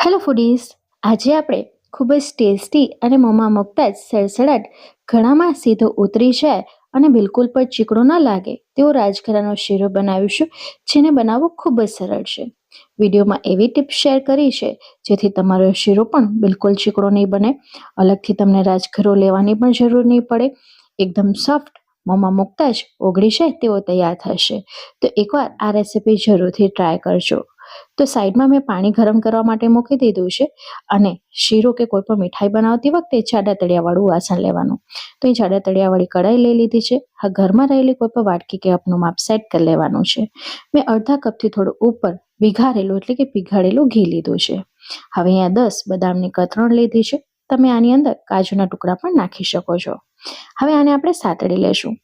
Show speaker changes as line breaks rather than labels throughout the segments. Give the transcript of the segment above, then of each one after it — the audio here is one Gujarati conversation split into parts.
હેલો ફૂડીઝ, આજે આપણે ખૂબ જ ટેસ્ટી અને મોંમાં મૂકતા જ સડસડાટ ઘણામાં સીધો ઉતરી જાય અને બિલકુલ પણ ચીકણો ન લાગે તેવો રાજગરાનો શીરો બનાવીશું, જેને બનાવવો ખૂબ જ સરળ છે. વિડીયોમાં એવી ટિપ્સ શેર કરી છે જેથી તમારો શીરો પણ બિલકુલ ચીકણો નહીં બને, અલગથી તમને રાજગરો લેવાની પણ જરૂર નહીં પડે, એકદમ સોફ્ટ, મોંમાં મૂકતા જ ઓગળી જાય તેવો તૈયાર થશે. તો એકવાર આ રેસીપી જરૂરથી ટ્રાય કરજો. તો સાઈડમાં મેં પાણી ગરમ કરવા માટે મૂકી દીધું છે અને શીરો કે કોઈ પણ મીઠાઈ બનાવતી વખતે જાડા તળિયાવાળું વાસણ લેવાનું. તો એ જાડા તળિયાવાળી કઢાઈ લઈ લીધી છે. હા, ઘરમાં રહેલી કોઈ પણ વાટકી કે કપનું માપ સેટ કરી લેવાનું છે. મેં અડધા કપથી થોડું ઉપર વિઘારેલું એટલે કે પીઘાડેલું ઘી લીધું છે. હવે અહીંયા 10 બદામની કતરણ લીધી છે. તમે આની અંદર કાજુના ટુકડા પણ નાખી શકો છો. હવે આને આપણે સાતળી લેશું.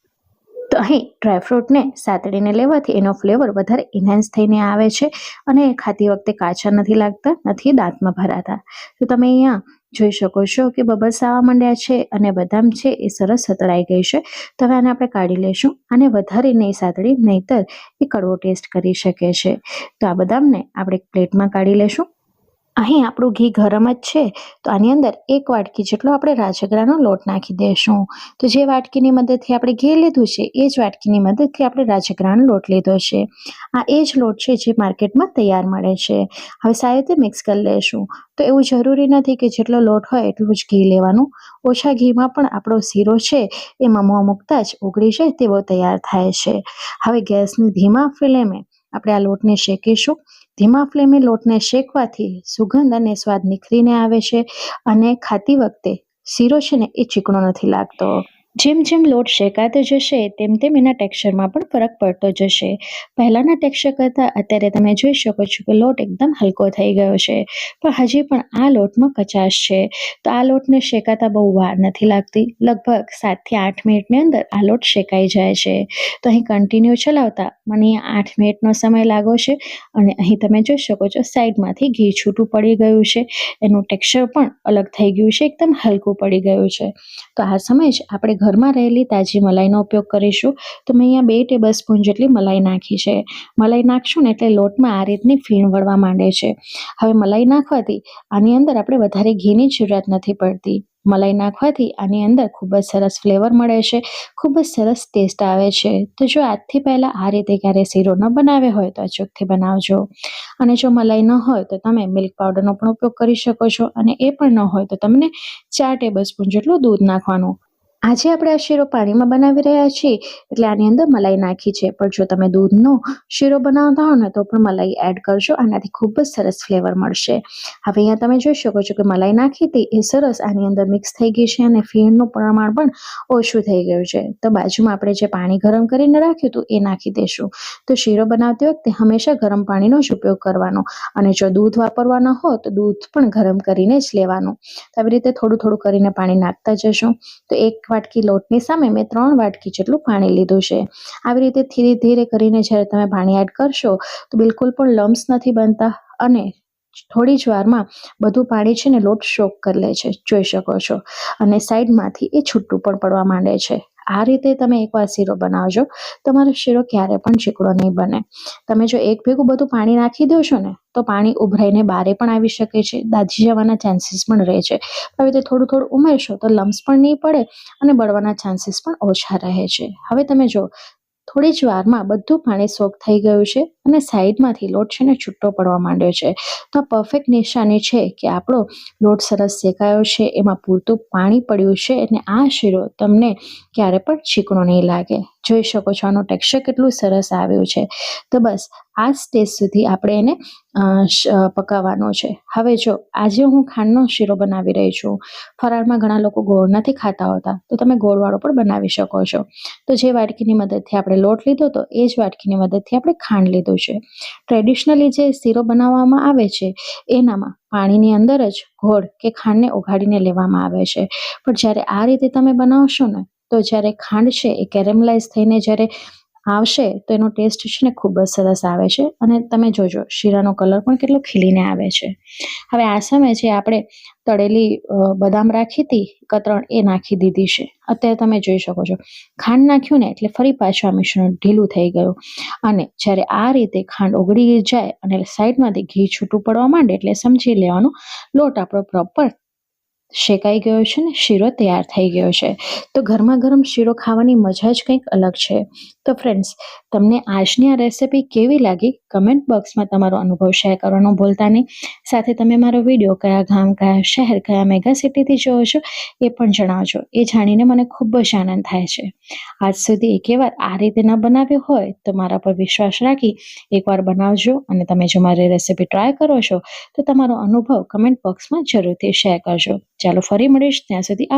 તો અહીં ડ્રાયફ્રૂટને સાતળીને લેવાથી એનો ફ્લેવર વધારે ઇન્હેન્સ થઈને આવે છે અને ખાતી વખતે કાચા નથી લાગતા, નથી દાંતમાં ભરાતા. તો તમે અહીંયા જોઈ શકો છો કે બબલ્સ આવવા માંડ્યા છે અને બદામ છે એ સરસ સતળાઈ ગઈ છે. તો હવે આને આપણે કાઢી લેશું. આને વધારે નહીં સાતળી, નહીતર એ કડવો ટેસ્ટ કરી શકે છે. તો આ બદામને આપણે એક પ્લેટમાં કાઢી લેશું. અહીં આપણું ઘી ગરમ જ છે, તો આની અંદર 1 વાટકી જેટલો આપણે રાજગરાનો લોટ નાખી દઈશું. તો જે વાટકીની મદદથી આપણે ઘી લીધું છે એ જ વાટકીની મદદથી આપણે રાજગરાનો લોટ લીધો છે. આ એ જ લોટ છે જે માર્કેટમાં તૈયાર મળે છે. હવે સારી રીતે મિક્સ કરી લઈશું. તો એવું જરૂરી નથી કે જેટલો લોટ હોય એટલું જ ઘી લેવાનું. ઓછા ઘીમાં પણ આપણો શીરો છે એમાં મોં મૂકતા જ ઓગળી જાય તેવો તૈયાર થાય છે. હવે ગેસની ધીમા ફ્લેમે આપણે આ લોટને શેકીશું. ધીમા ફ્લેમે લોટને શેકવાથી સુગંધ અને સ્વાદ નિખરીને આવે છે અને ખાતી વખતે શીરો છે ને એ ચીકણો નથી લાગતો. જેમ જેમ લોટ શેકાતો જશે તેમ તેમ એના ટેક્સચરમાં પણ ફરક પડતો જશે. પહેલાંના ટેક્સચર કરતાં અત્યારે તમે જોઈ શકો છો કે લોટ એકદમ હલકો થઈ ગયો છે, પણ હજી પણ આ લોટમાં કચાશ છે. તો આ લોટને શેકાતા બહુ વાર નથી લાગતી. લગભગ 7 થી 8 મિનિટની અંદર આ લોટ શેકાઈ જાય છે. તો અહીં કન્ટિન્યુ ચલાવતા મને 8 મિનિટનો સમય લાગ્યો છે અને અહીં તમે જોઈ શકો છો સાઈડમાંથી ઘી છૂટું પડી ગયું છે. એનું ટેક્સચર પણ અલગ થઈ ગયું છે, એકદમ હલકું પડી ગયું છે. તો આ સમય જ આપણે ઘરમાં રહેલી તાજી મલાઈનો ઉપયોગ કરીશું. તો મેં અહીંયા 2 ટેબલ સ્પૂન જેટલી મલાઈ નાખી છે. મલાઈ નાખશું ને એટલે લોટમાં આ રીતની ફીણ વળવા માંડે છે. હવે મલાઈ નાખવાથી આની અંદર આપણે વધારે ઘીની જરૂરિયાત નથી પડતી. મલાઈ નાખવાથી આની અંદર ખૂબ જ સરસ ફ્લેવર મળે છે, ખૂબ જ સરસ ટેસ્ટ આવે છે. તો જો આજથી પહેલાં આ રીતે ક્યારે શીરો ન બનાવ્યો હોય તો અચૂકથી બનાવજો. અને જો મલાઈ ન હોય તો તમે મિલ્ક પાવડરનો પણ ઉપયોગ કરી શકો છો અને એ પણ ન હોય તો તમને 4 ટેબલ સ્પૂન જેટલું દૂધ નાખવાનું. આજે આપણે આ શીરો પાણીમાં બનાવી રહ્યા છીએ એટલે આની અંદર મલાઈ નાખી છે, પણ જો તમે દૂધનો શીરો બનાવતા હો ને તો પણ મલાઈ એડ કરજો. આનાથી ખૂબ જ સરસ ફ્લેવર મળશે. હવે અહીંયા તમે જોઈ શકો છો કે મલાઈ નાખી હતી એ સરસ આની અંદર મિક્સ થઈ ગઈ છે અને ફીણનું પ્રમાણ પણ ઓછું થઈ ગયું છે. તો બાજુમાં આપણે જે પાણી ગરમ કરીને રાખ્યું હતું એ નાખી દઈશું. તો શીરો બનાવતી વખતે હંમેશા ગરમ પાણીનો જ ઉપયોગ કરવાનો અને જો દૂધ વાપરવાના હો તો દૂધ પણ ગરમ કરીને જ લેવાનું. આવી રીતે થોડું થોડું કરીને પાણી નાખતા જશું. તો 1 વાટકી લોટની સામે મેં 3 વાટકી જેટલું પાણી લીધું છે. આવી રીતે ધીરે ધીરે કરીને જ્યારે તમે પાણી એડ કરશો તો બિલકુલ પણ લમ્સ નથી બનતા અને થોડી જ વારમાં બધું પાણી છે ને લોટ સોક કરી લે છે, જોઈ શકો છો. અને સાઈડમાંથી એ છૂટું પણ પડવા માંડે છે. આ રીતે તમે એકવાર શીરો બનાવજો, તમારો શીરો ક્યારે પણ ચીકણો નહીં બને. તમે જો એક ભેગું બધું પાણી નાખી દો છો ને તો પાણી ઉભરાઈને બારે પણ આવી શકે છે, દાજી જવાના ચાન્સીસ પણ રહે છે. આવી રીતે થોડું થોડું ઉમેરશો તો લમ્સ પણ નહીં પડે અને બળવાના ચાન્સીસ પણ ઓછા રહે છે. હવે તમે જો થોડી જ વારમાં બધું પાણી સોક થઈ ગયું છે અને સાઈડમાંથી લોટ છે ને છૂટો પડવા માંડ્યો છે. તો આ પરફેક્ટ નિશાની છે કે આપણો લોટ સરસ શેકાયો છે, એમાં પૂરતું પાણી પડ્યું છે અને આ શીરો તમને ક્યારે પણ ચીકણો નહીં લાગે. જોઈ શકો છો આનું ટેક્સચર કેટલું સરસ આવ્યું છે. તો બસ આ સ્ટેજ સુધી આપણે એને પકાવવાનો છે. હવે જો આજે હું ખાંડનો શીરો બનાવી રહી છું. ફરાળમાં ઘણા લોકો ગોળ નથી ખાતા હોતા, તો તમે ગોળવાળો પણ બનાવી શકો છો. તો જે વાટકીની મદદથી આપણે લોટ લીધો હતો એ જ વાટકીની મદદથી આપણે ખાંડ લીધું છે. ટ્રેડિશનલી જે શીરો બનાવવામાં આવે છે એનામાં પાણીની અંદર જ ગોળ કે ખાંડને ઓગાળીને લેવામાં આવે છે, પણ જ્યારે આ રીતે તમે બનાવશો ને તો જ્યારે ખાંડ છે એ કેરેમલાઇઝ થઈને જ્યારે આવશે તો એનો ટેસ્ટ છે ને ખૂબ જ સરસ આવે છે અને તમે જોજો શીરાનો કલર પણ કેટલો ખીલીને આવે છે. હવે આ સમયે જે આપણે તળેલી બદામ રાખી હતી કતરણ એ નાખી દીધી છે. અત્યારે તમે જોઈ શકો છો ખાંડ નાખ્યું ને એટલે ફરી પાછું આ મિશ્રણ ઢીલું થઈ ગયું અને જ્યારે આ રીતે ખાંડ ઓગળી જાય અને સાઈડમાંથી ઘી છૂટું પડવા માંડે એટલે સમજી લેવાનું લોટ આપણો પ્રોપર શેકાઈ ગયો છે ને શીરો તૈયાર થઈ ગયો છે. તો ગરમા ગરમ શીરો ખાવાની મજા જ કંઈક અલગ છે. તો ફ્રેન્ડ્સ, તમને આજની આ રેસિપી કેવી લાગી કમેન્ટ બોક્સમાં તમારો અનુભવ શેર કરવાનું ભૂલતા નહીં. સાથે તમે મારો વિડીયો કયા ગામ, કયા શહેર, કયા મેગા સિટીથી જોવો છો એ પણ જણાવજો. એ જાણીને મને ખૂબ જ આનંદ થાય છે. આજ સુધી એકેવાર આ રીતે ન બનાવ્યો હોય તો મારા પર વિશ્વાસ રાખી એકવાર બનાવજો અને તમે જો મારી રેસિપી ટ્રાય કરો છો તો તમારો અનુભવ કમેન્ટ બોક્સમાં જરૂરથી શેર કરજો. ચાલો ફરી મળીશ, ત્યાં સુધી